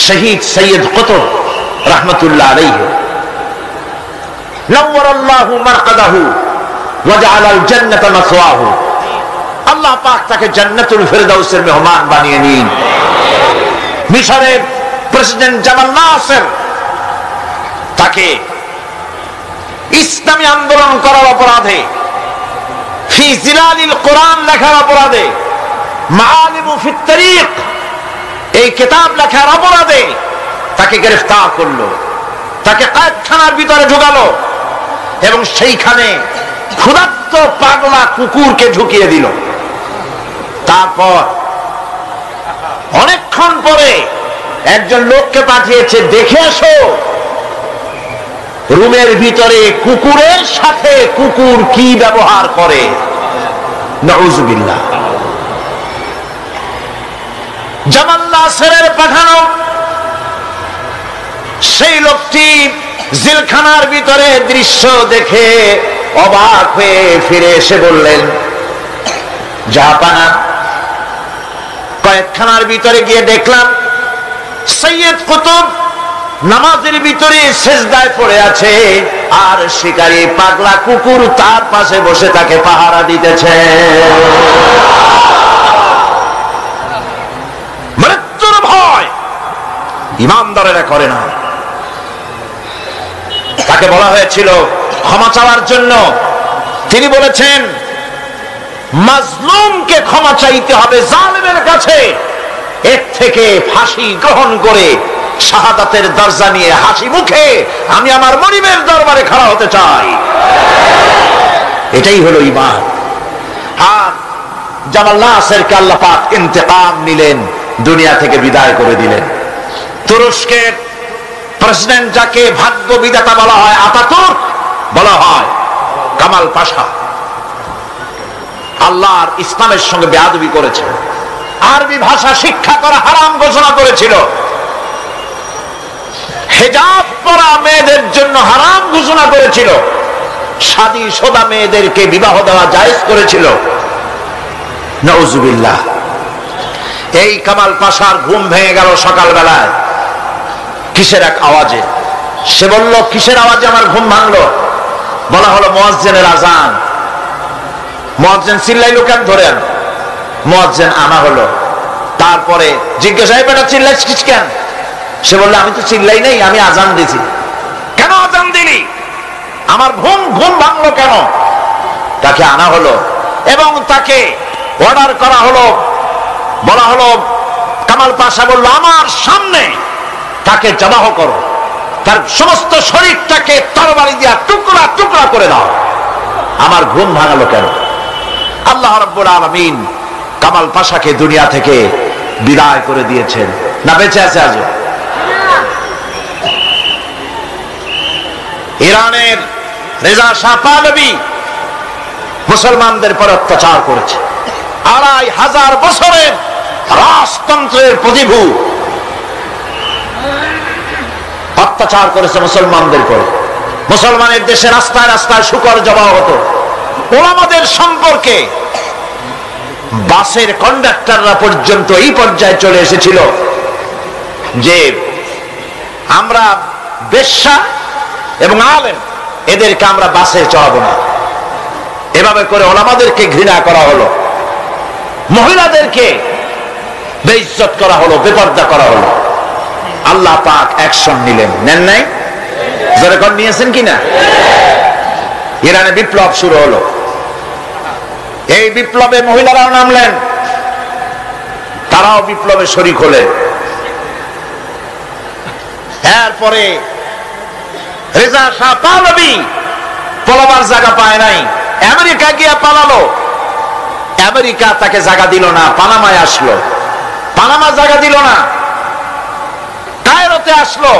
শহীদ সৈয়দ কুতুব রাহমাতুল্লাহ আলাইহি, নওয়ারাল্লাহু মারকাদাহু ওয়া জাআলাল জান্নাতা মাসওয়াহু, আল্লাহ পাক তাকে জান্নাতুল ফিরদাউসের মেহমান বানিয়ে নিন। মিশরের প্রেসিডেন্ট জামাল নাসের তাকে ইসলামী আন্দোলন করার অপরাধে, ফি জিলালিল কোরআন লেখার অপরাধে, মাআলিমু ফিত তারিক এই কিতাব লেখার অপরাধে তাকে গ্রেফতার করলো, তাকে কায়দখানার ভিতরে ঢুকালো এবং সেইখানে ক্ষুধার্ত পাগলা কুকুরকে ঢুকিয়ে দিল। তারপর অনেকক্ষণ পরে একজন লোককে পাঠিয়েছে, দেখে আসো রুমের ভিতরে কুকুরের সাথে কুকুর কি ব্যবহার করে। নাউযুবিল্লাহ। জামাল নাসেরের পাঠানো সেই লোকটি জেলখানার ভিতরে দৃশ্য দেখে অবাক হয়ে ফিরে এসে বললেন, জাহাপানা, কয়েকখানার ভিতরে গিয়ে দেখলাম সৈয়দ কুতুব নামাজের ভিতরে সেজদায় পড়ে আছে, আর শিকারী পাগলা কুকুর তার পাশে বসে তাকে পাহারা দিতেছে। মৃত্যুর ভয় ইমানদারেরা করে না। তাকে বলা হয়েছিল ক্ষমা চাওয়ার জন্য, তিনি বলেছেন মাজলুমকে ক্ষমা চাইতে হবে জালেমের কাছে, এর থেকে ফাঁসি গ্রহণ করে শাহাদাতের দরজা নিয়ে হাসি মুখে আমি আমার মনিবের দরবারে খাড়া হতে চাই। এটাই হলো ঈমান। আর জামাল নাসেরকে আল্লাহ পাক ইন্তেকাম নিলেন, দুনিয়া থেকে বিদায় করে দিলেন। তুরস্কের প্রেসিডেন্ট যাকে ভাগ্য বিধাতা বলা হয়, আতাতুর্ক বলা হয়, কামাল পাশা আল্লাহর ইসলামের সঙ্গে বেয়াদবি করেছে, আরবি ভাষা শিক্ষা করা হারাম ঘোষণা করেছিল, হিজাব পরা মেয়েদের জন্য হারাম ঘোষণা করেছিল, শাদী শোদা মেয়েদেরকে বিবাহ দেওয়া জায়েজ করেছিল। নাউযুবিল্লাহ। এই কামাল পাশার ঘুম ভেঙে গেল সকালবেলায় কিসের এক আওয়াজে। সে বলল, কিসের আওয়াজে আমার ঘুম ভাঙলো? বলা হলো মুয়াজ্জিনের আজান। মুয়াজ্জিন চিল্লাইলো কেন? ধরেন মুয়াজ্জিন আনা হলো। তারপরে জিজ্ঞাসা, বেটা চিল্লাইছিস কেন? সে বলল, আমি তো চিল্লাই নাই, আমি আজান দিছি। কেন আজান দিলি? আমার ঘুম ভাঙলো কেন? তাকে আনা হলো এবং তাকে অর্ডার করা হলো, বলা হলো, কামাল পাশা বলল, আমার সামনে তাকে জবাহ করো, তার সমস্ত শরীরটাকে তরবারি দিয়া টুকরা টুকরা করে দাও। আমার ঘুম ভাঙালো কেন? আল্লাহ রাব্বুল আলামিন কামাল পাশাকে দুনিয়া থেকে বিদায় করে দিয়েছেন। না বেঁচে আছে আজও? ইরানের রেজা শাহ পাহলভী মুসলমানদের পর অত্যাচার করেছে। ২৫০০ বছরের রাজতন্ত্রের প্রতিভূ অত্যাচার করেছে মুসলমানদের পর। মুসলমানের দেশে রাস্তায় রাস্তায় শুকর জমা হতো। ওলামাদের সম্পর্কে বাসের কন্ডাক্টররা পর্যন্ত এই পর্যায়ে চলে এসেছিল যে আমরা বেশ্যা এবং আলেম এদেরকে আমরা বাসে চড়াবো না। এভাবে করে ওলামাদেরকে ঘৃণা করা হলো, মহিলাদেরকে বেইজ্জত করা হলো, বেপর্দা করা হলো। আল্লাহ পাক অ্যাকশন নিলেন, নেন নাই? যেরকম নিয়েছেন কিনা? ইরানে বিপ্লব শুরু হলো। এই বিপ্লবে মহিলারাও নামলেন, তারাও বিপ্লবে শরীক হলেন। এরপরে রেজা শাহ পাহলভী পলাবার জায়গা পায় নাই, আমেরিকা গিয়া পালালো। আমেরিকা তাকে জায়গা দিল না, পানামায় আসলো, পানামা জায়গা দিল না। কায়রোতে আসলো,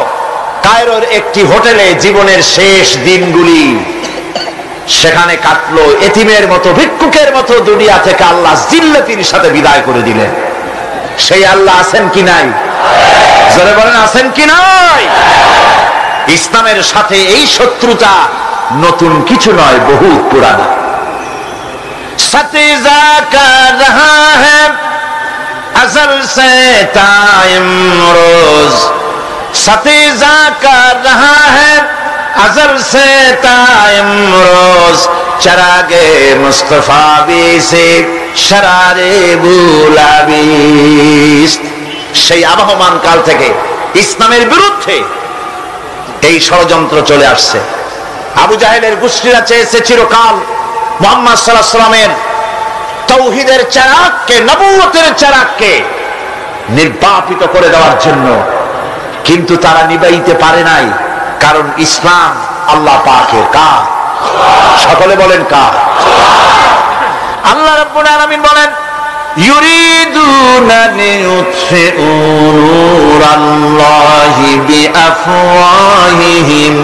কায়রোর একটি হোটেলে জীবনের শেষ দিনগুলি সেখানে কাটলো। এতিমের মতো, ভিক্ষুকের মতো দুনিয়া থেকে আল্লাহ জিল্লাতির সাথে বিদায় করে দিলেন। সেই আল্লাহ আছেন কি নাই? জোরে বলেন, আছেন কি নাই? ইসলামের সাথে এই শত্রুতা নতুন কিছু নয়, বহু পুরানা। সতিজা কর রহা হ্যায় আজল সে তা ইমরোজ सतीजा कर रहा है अजर से ताइमरोज चरागे मुस्तफा भी से शरारे बुलाबिस। সেই আবহমান কাল থেকে ইসলামের বিরুদ্ধে এই ষড়যন্ত্র চলে আসছে। আবু জাহেলের গোষ্ঠীরা চেয়েছে চিরকাল মুহাম্মদ সাল্লাল্লাহু আলাইহি ওয়াসাল্লামের তাওহীদের চারাককে, নবুয়তের চারাককে নির্বাপিত করে দেওয়ার জন্য, কিন্তু তারা নিবাইতে পারে নাই। কারণ ইসলাম আল্লাহ পাকের। কার? সকলে বলেন কার? আল্লাহ রাব্বুল আলামিন বলেন ইউরিদুনা লিইউতফিউ নূরাল্লাহি বিআফওয়াহিহিম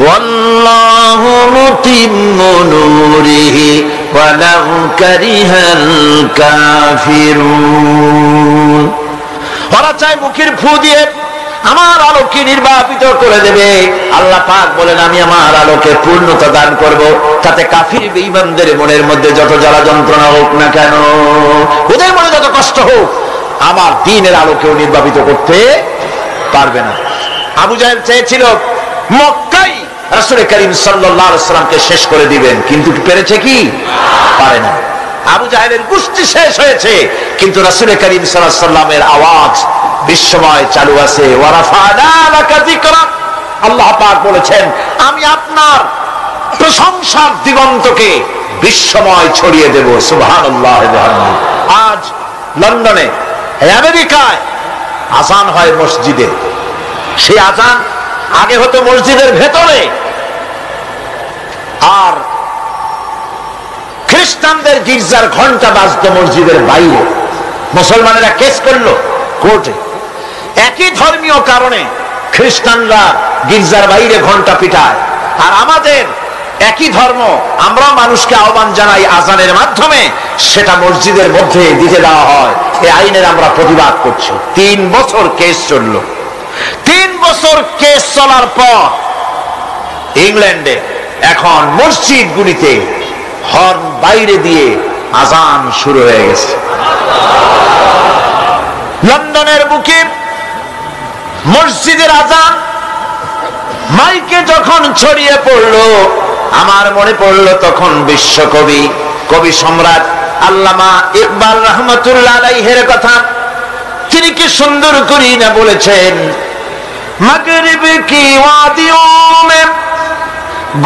ওয়াল্লাহু মুতিম্মু নূরিহি ওয়ালাউ কারিহাল কাফিরুন। ওরা চায় মুখের ফু দিয়ে আমার আলোকে নির্বাপিত করে দেবে। আল্লাহ পাক বলেন আমি আমার আলোকে পূর্ণতা দান করব, তাতে কাফির বেঈমানদের মনের মধ্যে যত জ্বালা যন্ত্রণা হোক না কেন, ওদের মনে যত কষ্ট হোক, আমার দ্বীনের আলোকেও নির্বাপিত করতে পারবে না। আবু জাহেল চেয়েছিল মক্কায় রাসূল করিম সাল্লাল্লাহু আলাইহি ওয়াসাল্লামকে শেষ করে দিবেন, কিন্তু পেরেছে কি? পারে না। আবু জাহেলের গোষ্ঠী শেষ হয়েছে, কিন্তু রাসূল করিম সাল্লাল্লাহু আলাইহি ওয়াসাল্লামের আওয়াজ বিশ্বময় চালু আছে। ওয়ারাফানা লাকা যিকরাক, আল্লাহ পাক বলেছেন আমি আপনার প্রশংসার দিগন্তকে বিশ্বময় ছড়িয়ে দেব। সুবহানাল্লাহ ওয়া বিহামদিহি। আজ লন্ডনে, আমেরিকায় আযান হয় মসজিদে। সেই আযান আগে হতো মসজিদের ভেতরে, আর খ্রিস্টানদের গির্জার ঘন্টা বাজতো মসজিদের বাইরে। মুসলমানেরা কেস করলো কোর্টে, একই ধর্মীয় কারণে খ্রিস্টানরা গির্জার বাইরে ঘন্টা পিটায়, আর আমাদের একই ধর্ম, আমরা মানুষকে আহ্বান জানাই আযানের মাধ্যমে, সেটা মসজিদের মধ্যে দিতে দেওয়া হয়। এই আইনের আমরা প্রতিবাদ করছি। 3 বছর কেস চলল। 3 বছর কেস চলার পর ইংল্যান্ডে এখন মসজিদগুলিতে হর্ন বাইরে দিয়ে আযান শুরু হয়ে গেছে। লন্ডনের বুকে মসজিদের আযান মাইকে যখন ছড়িয়ে পড়লো, আমার মনে পড়লো তখন বিশ্বকবি, কবি সম্রাট আল্লামা ইকবাল রহমাতুল্লাহ আলাইহির কথা। তিনি কি সুন্দর করে না বলেছেন, মাগরিব কি ওয়াদিयों में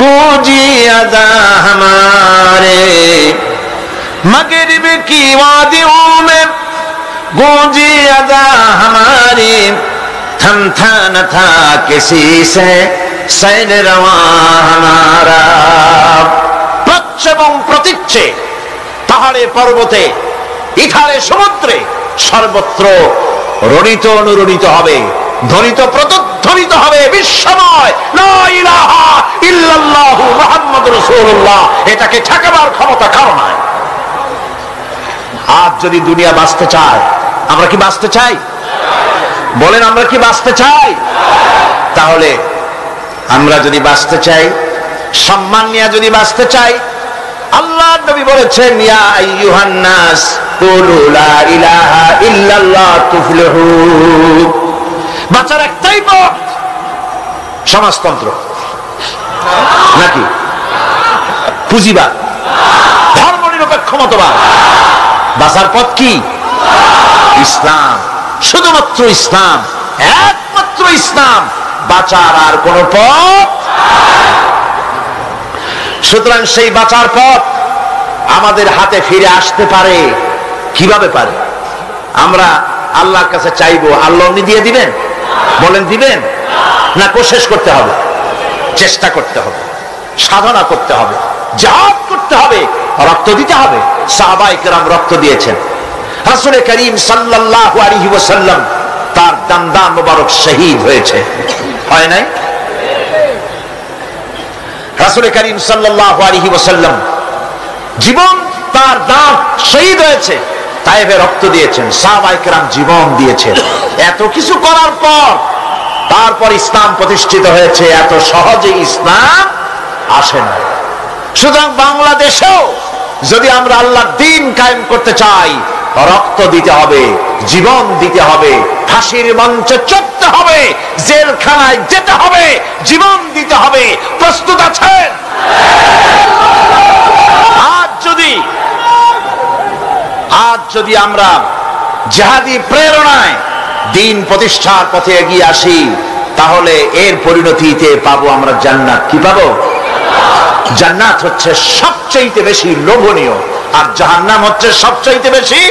गूंजी अदा हमारे, मगरिब की वादियों में गूंजी अदा हमारी, थमथा न था किसी से सैर रवा हमारा। প্রচ্ছ এবং প্রতীচ্যে, পাহাড়ে পর্বতে, ইথারে সমুদ্রে, সর্বত্র রণিত অনুরণিত হবে, ধ্বনিত প্রতিধ্বনিত হবে বিশ্বময় লা ইলাহা ইল্লাল্লাহু মুহাম্মাদুর রাসূলুল্লাহ। এটাকে ঠেকাবার ক্ষমতা কারো নাই। আজ যদি দুনিয়া বাঁচতে চায়, আমরা কি বাঁচতে চাই? বলেন আমরা কি বাঁচতে চাই? তাহলে আমরা যদি বাঁচতে চাই, সম্মান নিয়ে যদি বাঁচতে চাই, আল্লাহ নবী বলেছেন ইয়া আইয়ুহান নাস কুলু লা ইলাহা ইল্লাল্লাহ তুফলিহু। বাঁচার একটাই পথ, সমাজতন্ত্র নাকি পুঁজিবাদ, ধর্মনিরপেক্ষ মতবাদ? বাঁচার পথ কি? ইসলাম, শুধুমাত্র ইসলাম, একমাত্র ইসলাম। বাঁচার আর কোন পথ। সুতরাং সেই বাঁচার পথ আমাদের হাতে ফিরে আসতে পারে। কিভাবে পারে? আমরা আল্লাহর কাছে চাইবো, আল্লাহ উনি দিয়ে দিবেন? বলেন দিবেন? না কোশিশ করতে হবে, চেষ্টা করতে হবে, সাধনা করতে হবে, জিহাদ করতে হবে, রক্ত দিতে হবে। সাহাবায়ে কেরাম রক্ত দিয়েছেন। রাসূল করিম সাল্লাল্লাহু আলাইহি ওয়াসাল্লাম তার দান মোবারক শহীদ হয়েছে, হয় নাই? রাসূল করিম সাল্লাল্লাহু আলাইহি ওয়াসাল্লাম জীবন, তার দান শহীদ হয়েছে, তায়েফে রক্ত দিয়েছেন, সাহাবায়ে কেরাম জীবন দিয়েছেন। এত কিছু করার পর তারপর ইসলাম প্রতিষ্ঠিত হয়েছে। এত সহজে ইসলাম আসে না। সুতরাং বাংলাদেশেও যদি আমরা আল্লাহর দ্বীন কায়েম করতে চাই, রক্ত দিতে হবে, জীবন দিতে হবে, ফাঁসির মঞ্চে চড়তে হবে, জেল জেলখানায় যেতে হবে, জীবন দিতে হবে। প্রস্তুত আছেন? আজ যদি আমরা জিহাদি প্রেরণায় দিন প্রতিষ্ঠার পথে এগিয়ে আসি, তাহলে এর পরিণতিতে পাবো আমরা জান্নাত। কি পাবো? জান্নাত হচ্ছে সবচাইতে বেশি লোভনীয়, আর জাহান্নাম হচ্ছে সবচাইতে বেশি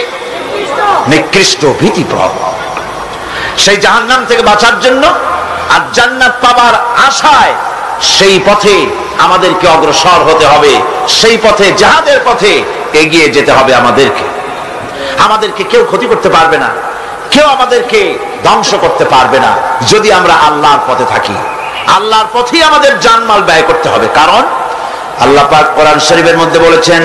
নিকৃষ্ট, ভীতিপ্রদ। সেই জাহান্নাম থেকে বাঁচার জন্য আর জান্নাত পাবার আশায় সেই পথে আমাদেরকে অগ্রসর হতে হবে, সেই পথে, জিহাদের পথে এগিয়ে যেতে হবে। আমাদেরকে কেউ ক্ষতি করতে পারবে না, কেউ আমাদেরকে ধ্বংস করতে পারবে না যদি আমরা আল্লাহর পথে থাকি। আল্লাহর পথেই আমাদের জানমাল ব্যয় করতে হবে। কারণ আল্লাহ পাক কোরআন শরীফের মধ্যে বলেছেন,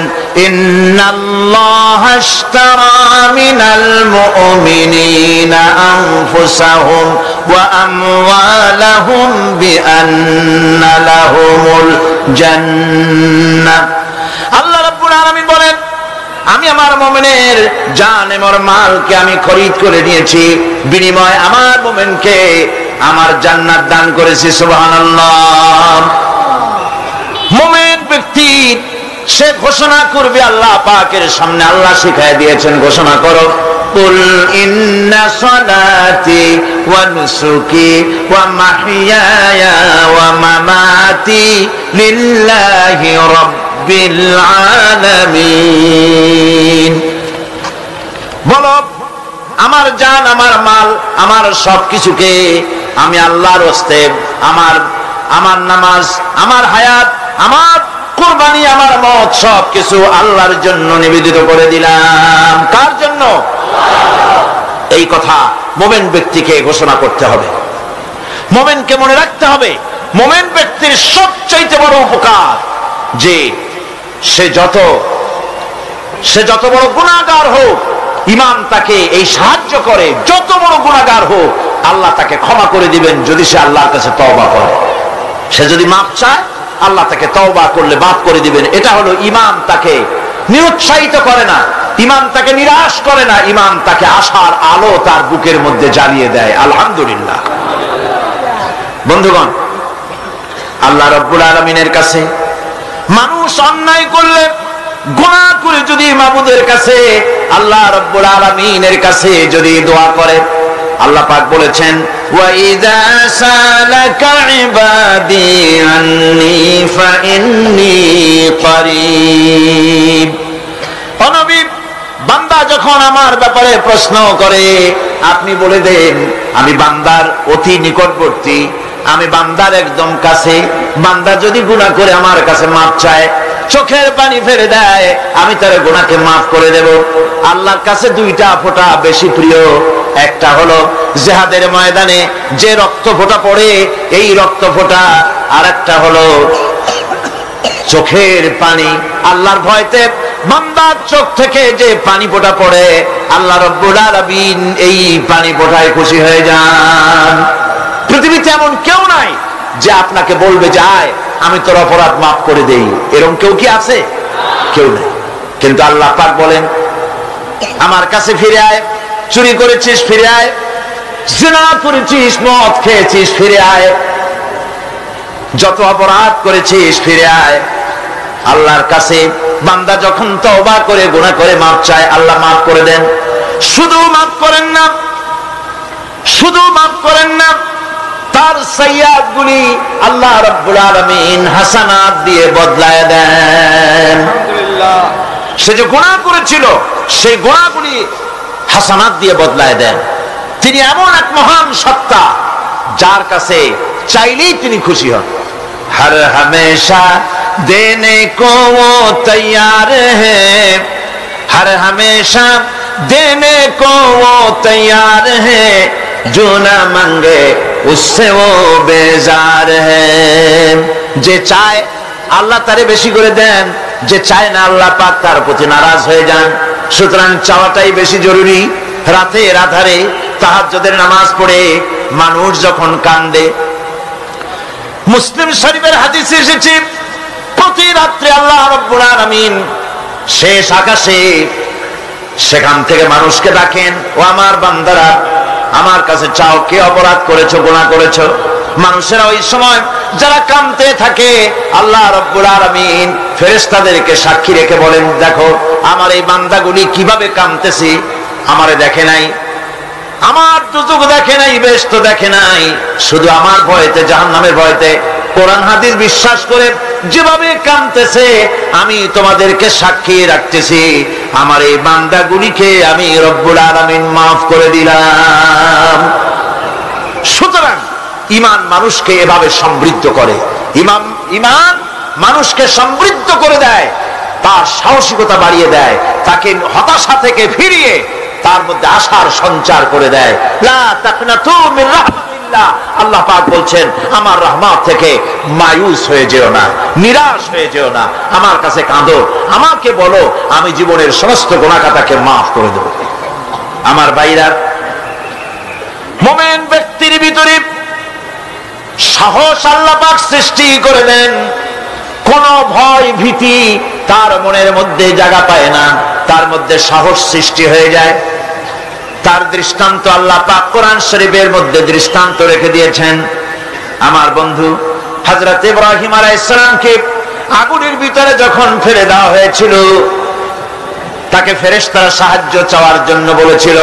ইন্নাল্লাহা আশতারা মিনাল মুমিনিনা আনফুসাহুম ওয়া আমওয়ালাহুম বিআন্না লাহুমুল জান্নাহ। আল্লাহ রাব্বুল আলামিন বলেন, আমি আমার মুমিনের জান এবং মালকে আমি খরিদ করে নিয়েছি, বিনিময়ে আমার মুমিনকে আমার জান্নাত দান করেছি। সুবহানাল্লাহ। মুমিন ব্যক্তি সে ঘোষণা করবে আল্লাহ পাকের সামনে। আল্লাহ শিখায় দিয়েছেন, ঘোষণা করো, কুল ইন্না সালাতি ওয়া নুসুকি ওয়া মাহইয়ায়া ওয়া মামাতি লিল্লাহি রাব্বিল আলামিন। বলো, আমার জান, আমার মাল, আমার সবকিছুকে আমি আল্লাহর ওয়াস্তে, আমার নামাজ, আমার হায়াত, আমার কুরবানি, আমার মত, সবকিছু আল্লাহর জন্য নিবেদিত করে দিলাম। কার জন্য? এই কথা মুমিন ব্যক্তিকে ঘোষণা করতে হবে, মুমিনকে মনে রাখতে হবে। মুমিন ব্যক্তির সবচাইতে বড় উপকার যে সে যত বড় গুনাহগার হোক, ইমাম তাকে এই সাহায্য করে, যত বড় গুনাহগার হোক আল্লাহ তাকে ক্ষমা করে দিবেন যদি সে আল্লাহর কাছে তওবা করে। সে যদি মাফ চায়, আল্লাহ তাকে তওবা করলে মাফ করে দিবেন। এটা হলো ইমাম তাকে নিরুৎসাহিত করে না, ইমাম তাকে নিরাশ করে না, ইমাম তাকে আশার আলো তার বুকের মধ্যে জ্বালিয়ে দেয়। আলহামদুলিল্লাহ। বন্ধুগণ, আল্লাহ রাব্বুল আলামিনের কাছে মানুষ অন্যায় করলে, গুনাহ করে যদি মাবুদের কাছে, আল্লাহ রাব্বুল আলামিনের কাছে যদি দোয়া করে, আল্লাহ পাক বলেছেন, ওয়া ইযা সালাকা ইবাদি আন্নী ফাইন্নী করিব। ও নবী, বান্দা যখন আমার ব্যাপারে প্রশ্ন করে, আপনি বলে দেন আমি বান্দার অতি নিকটবর্তী, আমি বান্দার একদম কাছে। বান্দা যদি গুনাহ করে আমার কাছে মাফ চায়, চোখের পানি ফেলে দেয়, আমি তার গুনাহকে মাফ করে দেব। আল্লাহর কাছে দুইটা ফোঁটা বেশি প্রিয়। একটা হলো জিহাদের ময়দানে যে রক্ত ফোঁটা পড়ে, এই রক্ত ফোঁটা, আর একটা হলো চোখের পানি। আল্লাহর ভয়তে বান্দার চোখ থেকে যে পানি ফোঁটা পড়ে, আল্লাহ রাব্বুল আলামিন এই পানি ফোঁটায় খুশি হয়ে যান। পৃথিবীতে এমন কেউ নাই যে আপনাকে বলবে যে আয় আমি তোর অপরাধ মাফ করে দেই। এরকম কেউ কি আছে? কেউ নেই। কিন্তু আল্লাহ পাক বলেন, আমার কাছে ফিরে আয়, চুরি করেছিস ফিরে আয়, জিনা করেছিস, মদ খেয়েছিস ফিরে আয়, যত অপরাধ করেছিস ফিরে আয়। আল্লাহর কাছে বান্দা যখন তওবা করে, গুনাহ করে মাফ চায়, আল্লাহ মাফ করে দেন। শুধু মাফ করেন না, শুধু মাফ করেন না, তার সাইয়্যাত গুলি আল্লাহ রাব্বুল আলামিন হাসানাত দিয়ে বদলায় দেন। আলহামদুলিল্লাহ। সে যে গুনাহ করেছিল, সেই গুনাহগুলি হাসানাত দিয়ে বদলায় দেন। তিনি এমন এক মহান সত্তা, যার কাছে চাইলেই তিনি খুশি হন। हर हमेशा देने को वो तैयार है, हर हमेशा देने को वो तैयार है, जो ना मांगे उससे वो बेजार है। যে চায় আল্লাহ তারে বেশি করে দেন, যে চায় না আল্লাহ পাক তার প্রতি নারাজ হয়ে যান। সুতরাং চাওয়াটাই বেশি জরুরি। রাতের আধারে তাহাজ্জুদের নামাজ পড়ে মানুষ যখন কান্দে, মুসলিম শরীফের হাদিসে এসেছে, প্রতি রাত্রে আল্লাহ রাব্বুল আলামিন শেষ আকাশে সেখান থেকে মানুষকে ডাকেন, ও আমার বান্দারা, আমার কাছে চাও, কে অপরাধ করেছো, গুনাহ করেছো। মানুষেরা ওই সময় যারা কাঁদতে থাকে আল্লাহ রাব্বুল আলামিন ফেরেশতাদেরকে সাক্ষী রেখে বলেন, দেখো আমার এই বান্দাগুলি কিভাবে কাঁদতেছে, আমারে দেখে নাই, আমার দুজক দেখে নাই, বেহেশত দেখে নাই, শুধু আমার ভয়তে, জাহান্নামের ভয়তে কোরআন হাদিস বিশ্বাস করে যেভাবে কাঁদতেছে আমি তোমাদেরকে সাক্ষী রাখতেছি আমার এই বান্দাগুলিকে আমি রব্বুল আলামিন মাফ করে দিলাম। সুতরাং ঈমান মানুষকে এভাবে সমৃদ্ধ করে, ঈমান মানুষকে সমৃদ্ধ করে দেয়, তার সাহসিকতা বাড়িয়ে দেয়, তাকে হতাশা থেকে ফিরিয়ে তার মধ্যে আশার সঞ্চার করে দেয়। লা তাকনাতু মিন রাহমাতিল্লাহ, আল্লাহ পাক বলছেন আমার রহমত থেকে মায়ুস হয়ে যেও না, নিরাশ হয়ে যেও না, আমার কাছে কাঁদো, আমাকে বলো, আমি জীবনের সমস্ত গুনাহ খাতাকে মাফ করে দেব। আমার ভাইরা, মুমিন ব্যক্তির ভিতরে সাহস আল্লাহ পাক সৃষ্টি করে দেন, কোন ভয় ভীতি তার মনের মধ্যে জায়গা পায় না, তার মধ্যে সাহস সৃষ্টি হয়ে যায়। তার দৃষ্টান্ত আল্লাহ পাক কোরআন শরীফের মধ্যে দৃষ্টান্ত রেখে দিয়েছেন। আমার বন্ধু হযরত ইব্রাহিম আলাইহিস সালামকে আগুনের ভিতরে যখন ফেলে দেওয়া হয়েছিল, তাকে ফেরেশতারা সাহায্য চাওয়ার জন্য বলেছিল।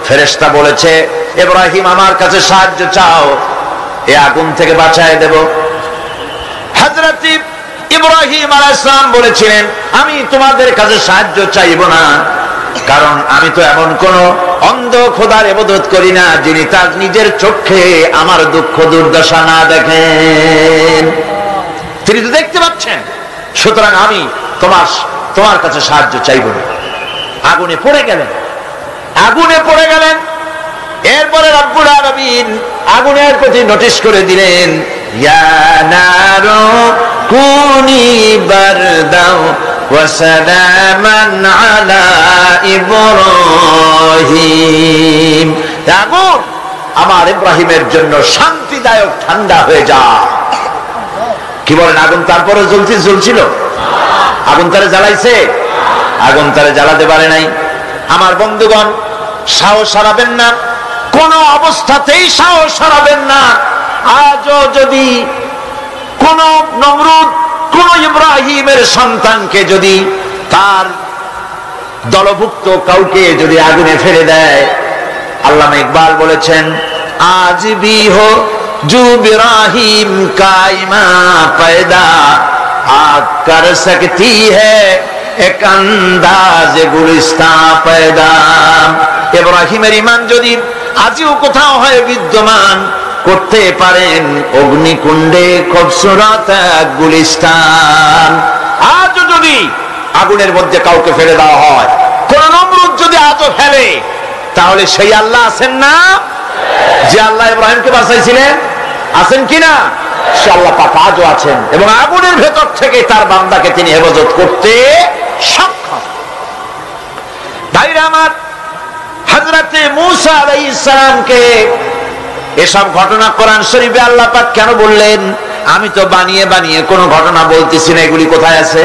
ফেরেশতা বলেছে, ইব্রাহিম আমার কাছে সাহায্য চাও, এই আগুন থেকে বাঁচায় দেব। হযরত ইব্রাহিম আলাইহিস সালাম বলেছিলেন, আমি তোমাদের কাছে সাহায্য চাইব না, কারণ আমি তো এমন কোন অন্ধ খোদার ইবাদত করি না যিনি তার নিজের চোখে আমার দুঃখ দুর্দশা না দেখেন। তিনি তো দেখতে পাচ্ছেন, সুতরাং আমি তোমার কাছে সাহায্য চাইব না। আগুনে পড়ে গেলেন, আগুনে পড়ে গেলেন। এরপরে রব্বুল আলামিন আগুনের প্রতি নোটিশ করে দিলেন, ইয়া নারু কুনি বারদাও ওয়া সালামান আলা ইব্রাহিম, আগুন আমার ইব্রাহিমের জন্য শান্তিদায়ক ঠান্ডা হয়ে যা। কি বলেন, আগুন তারপরে জ্বলছিল? আগুন তারে জ্বালাইছে? আগুন তারে জ্বালাতে পারে নাই। আমার বন্ধুগণ, সাহস হারাবেন না, কোন অবস্থাতেই সাহস হারাবেন না। আজও যদি কোন নমরুদ কোন ইব্রাহিমের সন্তানকে যদি তার দলভুক্ত কাউকে যদি আগুনে ফেলে দেয়, আল্লামা ইকবাল বলেছেন, আজ ভি হো জু ইব্রাহিম কাইমা পয়দা আগ কর সকতি হ্যায় এক আন্দাজ গুলিস্তা পয়দা। ইব্রাহিমের ঈমান যদি আজও কোথাও হয় বিদ্যমান, করতে পারেন অগ্নিকুণ্ডে খুবসুরত গুলিস্তান। আজও যদি আগুনের মধ্যে কাউকে ফেলে দেওয়া হয়, কোন নমরুদ যদি আজও ফেলে, তাহলে সেই আল্লাহ আছেন না যে আল্লাহ ইব্রাহিমকে বাঁচাইছিলেন? আছেন কিনা? সে আল্লাহ পাক আজও আছেন এবং আগুনের ভেতর থেকে তার বান্দাকে তিনি হেফাজত করতে সক্ষম। ভাইরা আমার, হযরত মূসা আলাইহিস সালামকে এসব ঘটনা কোরআন শরীফে আল্লাহ পাক কেন বললেন? আমি তো বানিয়ে বানিয়ে কোন ঘটনা বলতেছি না, এগুলি কোথায় আছে?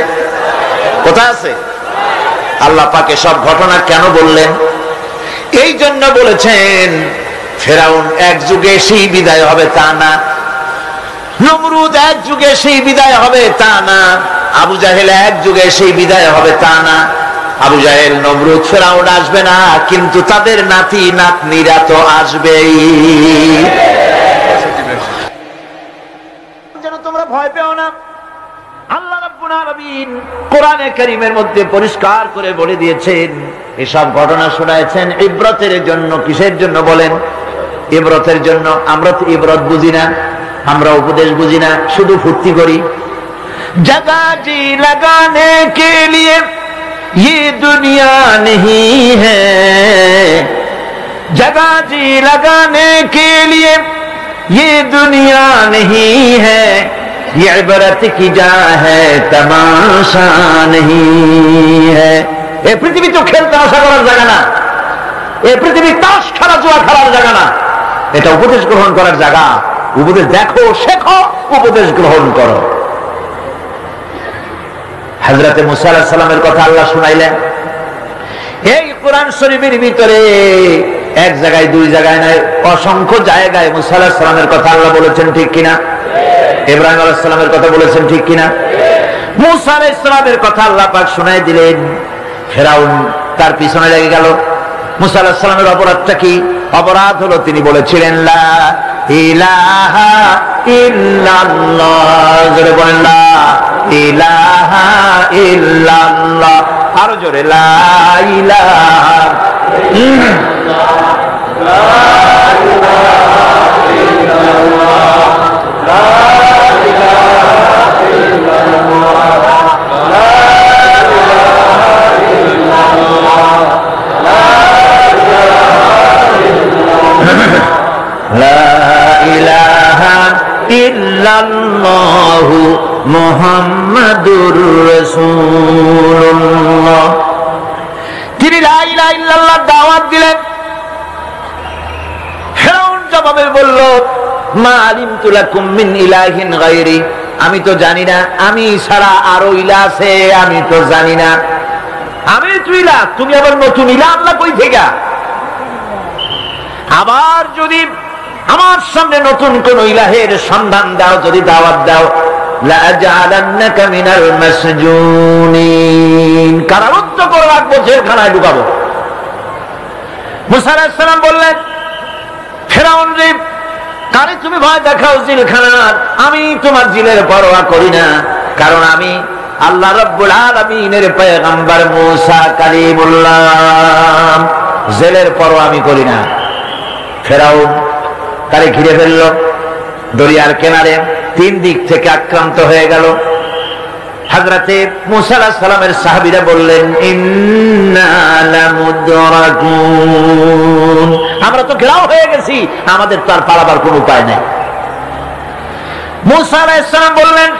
কোথায় আছে? আল্লাহ পাক এসব ঘটনা কেন বললেন? এই জন্য বলেছেন, ফেরাউন এক যুগে সেই বিদায় হবে তা না, নমরুদ এক যুগে সেই বিদায় হবে তা না, আবু জাহেল এক যুগে সেই বিদায় হবে তা না। আবু জাহেল, নমরুদ, ফেরাউন আসবে না, কিন্তু তাদের নাতি নাতনিরা তো আসবেই। যেন তোমরা ভয় পেও না। আল্লাহ রাব্বুল আলামিন কোরআনে কারীমের মধ্যে পরিষ্কার করে বলে দিয়েছেন, এসব ঘটনা শোনাচ্ছেন ইবরতের জন্য। কিসের জন্য বলেন? ইবরতের জন্য। আমরা তো ইবরত বুঝি না, আমরা উপদেশ বুঝি না, শুধু ফুর্তি করি। জগা জি লাগানে কে লিয়ে ये दुनिया नहीं है, जगह जी लगाने के लिए ये दुनिया नहीं है, ये इबरत की जा है तमाशा नहीं है। ए पृथ्वी तो खेल तमाशा করার জায়গা না, এ পৃথিবী তাস খেলা জুয়া খেলার জায়গা না, এটা উপদেশ গ্রহণ করার জায়গা। উপদেশ দেখো, শেখো, উপদেশ গ্রহণ করো। হযরত মূসা আলাইহিস সালামের কথা আল্লাহ শুনাইলেন। এই কোরআন শরীফের ভিতরে এক জায়গায় দুই জায়গায় নয়, অসংখ্য জায়গায় মুসা আলাইহিস সালামের কথা আল্লাহ বলেছেন, ঠিক কিনা? ইব্রাহিম আলাইহিস সালামের কথা বলেছেন, ঠিক কিনা? মুসা আলাইহিস সালামের কথা আল্লাহ পাক শোনায় দিলেন। ফেরাউন তার পিছনে লেগে গেল। মুসা আলাইহিস সালামের অপরাধটা কি? অপরাধ হলো তিনি বলেছিলেন লা ইলাহা ইল্লাল্লাহ। জোরে বলেন লা ইলাহা ইল্লাল্লাহ। আরো জোরে লা ইলাহা ইল্লাল্লাহ। ইল্লাল্লাহু মুহাম্মাদুর রাসূলুল্লাহ। তিনি লা ইলাহা ইল্লাল্লাহ দাওয়াত দিলেন। ফিরআউন জবাবে বলল, মা আলিমতু লাকুম মিন ইলাহিন গায়রি, আমি তো জানি না, আমি ছাড়া আরো ইলাহ আছে, আমি তো জানি না। আমি তো ইলাহ, তুমি আবার নতুন ইলাহ আল্লাহ কই থেকে? আবার যদি আমার সামনে নতুন কোন ইলাহের সন্ধান দাও, যদি দাওয়াত দাও, লাআজআলান্নাকা মিনাল মাসজুনিন, কারারুদ্ধ করে রাখবো, জেলখানায় ঢুকাবো। মুসা আলাইহিস সালাম বললেন, ফিরআউন রে, কারে তুমি ভয় দেখাও জেলখানার, আমি তোমার জিলের পরোয়া করি না, কারণ আমি আল্লাহ রাব্বুল আলামিনের পয়গম্বর মুসা কালিমুল্লাহ, জেলের পরোয়া আমি করি না। ফিরআউন তারে ঘিরে ফেলল, দরিয়ার কিনারে তিন দিক থেকে আক্রান্ত হয়ে গেল। হযরতে মুসা আলাইহিস সালামের সাহাবীরা বললেন, ইন্না লামুদরাকুন, আমরা তো ঘেরাও হয়ে গেছি, আমাদের তো আর পালাবার কোনো উপায় নাই। মুসা আলাইহিস সালাম বললেন,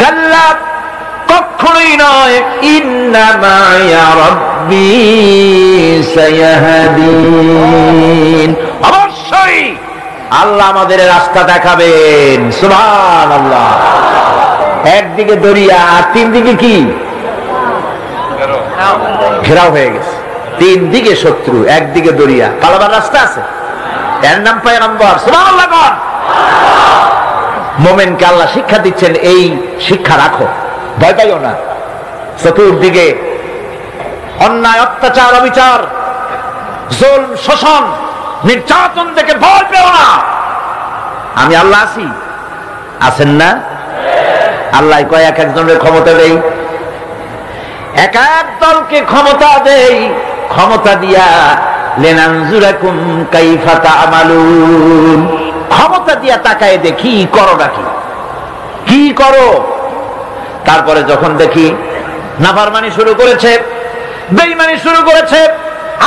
কাল্লা, কখনোই নয়, ইন্না মা'য়া রাব্বি সায়াহদিন, অবশ্যই আল্লাহ আমাদের রাস্তা দেখাবেন। সুবহানাল্লাহ। একদিকে দরিয়া আর তিন দিকে কি? ঘেরাও হয়ে গেছে, তিন দিকে শত্রু, একদিকে দরিয়া, পালাবার রাস্তা আছে? এর নাম পয়গম্বর। সুবহানাল্লাহ। মুমিনকে আল্লাহ শিক্ষা দিচ্ছেন, এই শিক্ষা রাখো, ভয় পাইও না। চতুর্দিকে অন্যায়, অত্যাচার, অবিচার, জুলম, শোষণ, নির্যাতন দেখে ভয় পেও না, আমি আল্লাহ আছি। আছেন না? আল্লাহ কয় এক একজনের ক্ষমতা দেই, এক এক দলকে ক্ষমতা দেই, ক্ষমতা দিয়া লিনানজুরাকুম কাইফা তা'মালুন, ক্ষমতা দিয়া তাকায় দেখি করো নাকি, কি করো। তারপরে যখন দেখি নাফরমানি শুরু করেছে, বেঈমানি শুরু করেছে,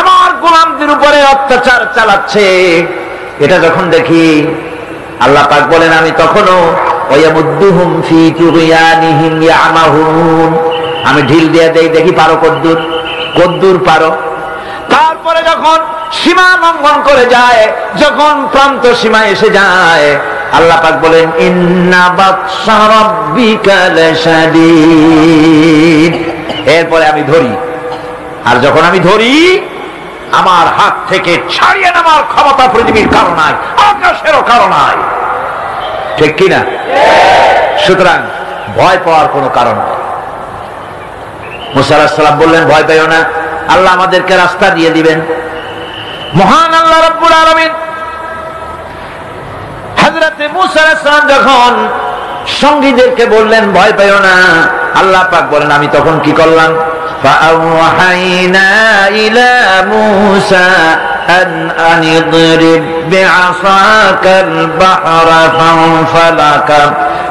আমার গোলামদের উপরে অত্যাচার চালাচ্ছে, এটা যখন দেখি, আল্লাহ পাক বলেন, আমি তখনও ওয়ায়ামুদ্দুহুম ফি তুগয়ানিহিম ইয়ামাহুন, আমি ঢিল দিয়ে দেই, দেখি পারো কদ্দুর, কদ্দুর পারো। তারপরে যখন সীমা লঙ্ঘন করে যায়, যখন প্রান্ত সীমা এসে যায়, আল্লাহ পাক বলেন, ইন্না বাতশা রাব্বিকা লাশাদীদ, এরপরে আমি ধরি। আর যখন আমি ধরি, আমার হাত থেকে ছাড়িয়ে নেওয়ার ক্ষমতা পৃথিবীর কারো নাই, আকাশেরও কারো নাই, ঠিক কিনা? সুতরাং ভয় পাওয়ার কোনো কারণ নেই। মুসা আলাইহিস সালাম বললেন, ভয় পেও না, আল্লাহ আমাদেরকে রাস্তা দিয়ে দিবেন। মহান আল্লাহ রাব্বুল আলামিন হযরতে মুসা আলাইহিস সালাম যখন সঙ্গীদেরকে বললেন, ভয় পেও না, আল্লাহ পাক বলেন, আমি তখন কি করলাম? فأوحينا إلى موسى أن اضرب بعصاك البحر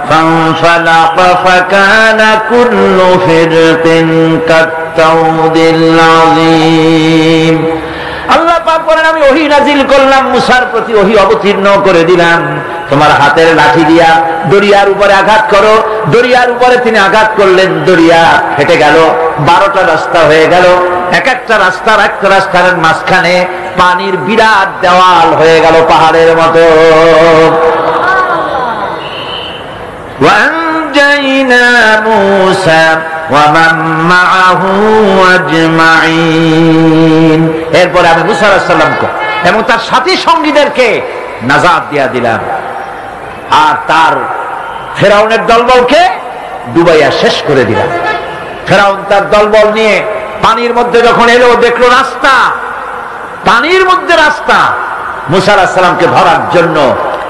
فانفلق فكان كل فرق كالطود العظيم। আল্লাহ পাক বলেন, আমি ওহী নাজিল করলাম, মুসার প্রতি ওহী অবতীর্ণ করে দিলাম, তোমার হাতের লাঠি দিয়া দরিয়ার উপরে আঘাত করো। দরিয়ার উপরে তিনি আঘাত করলেন, দরিয়া ফেটে গেল, 12টা রাস্তা হয়ে গেল। এক একটা রাস্তার একটা রাস্তার মাঝখানে পানির বিরাট দেওয়াল হয়ে গেল, পাহাড়ের মতো। وأنجينا موسى ومن معه أجمعين। এরপরে আমি মুসা আলাইহিস সালামকে এবং তার সাথী সঙ্গীদেরকে নাজাত দিয়া দিলাম। আর তার ফেরাউনের দলবলকে ডুবাইয়া শেষ করে দিলাম। ফেরাউন তার দলবল নিয়ে পানির মধ্যে যখন এলো, দেখলো রাস্তা, পানির মধ্যে রাস্তা। মুসা আলাইহিস সালামকে ধরার জন্য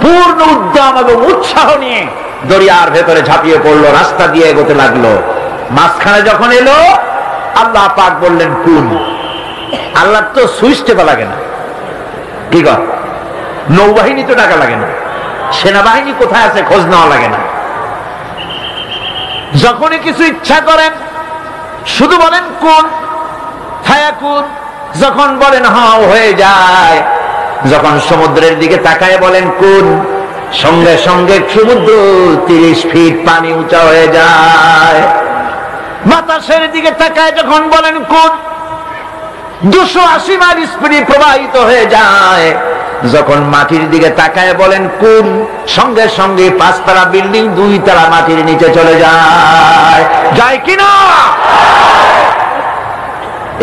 পূর্ণ উদ্যম এবং উৎসাহ নিয়ে দরিয়ার ভেতরে ঝাঁপিয়ে পড়লো, রাস্তা দিয়ে এগোতে লাগলো। মাঝখানে যখন এলো, আল্লাহ পাক বললেন কুন। আল্লাহ তো সুইচ টেপা লাগে না, কি কর, নৌবাহিনী তো টাকা লাগে না, সেনাবাহিনী কোথায় আছে খোঁজ নেওয়া লাগে না। যখনই কিছু ইচ্ছা করেন শুধু বলেন কুন ফায়াকুন, যখন বলেন হাও হয়ে যায়। যখন সমুদ্রের দিকে তাকায় বলেন কুন, সঙ্গে সঙ্গে সমুদ্র 30 ফিট পানি উঁচা হয়ে যায়। বাতাসের দিকে তাকায় যখন বলেন কুন, 280 মাইল স্পিডে প্রবাহিত হয়ে যায়। যখন মাটির দিকে তাকায় বলেন কুন, সঙ্গে সঙ্গে 5 তলা বিল্ডিং 2 তলা মাটির নিচে চলে যায়। যায় কিনা?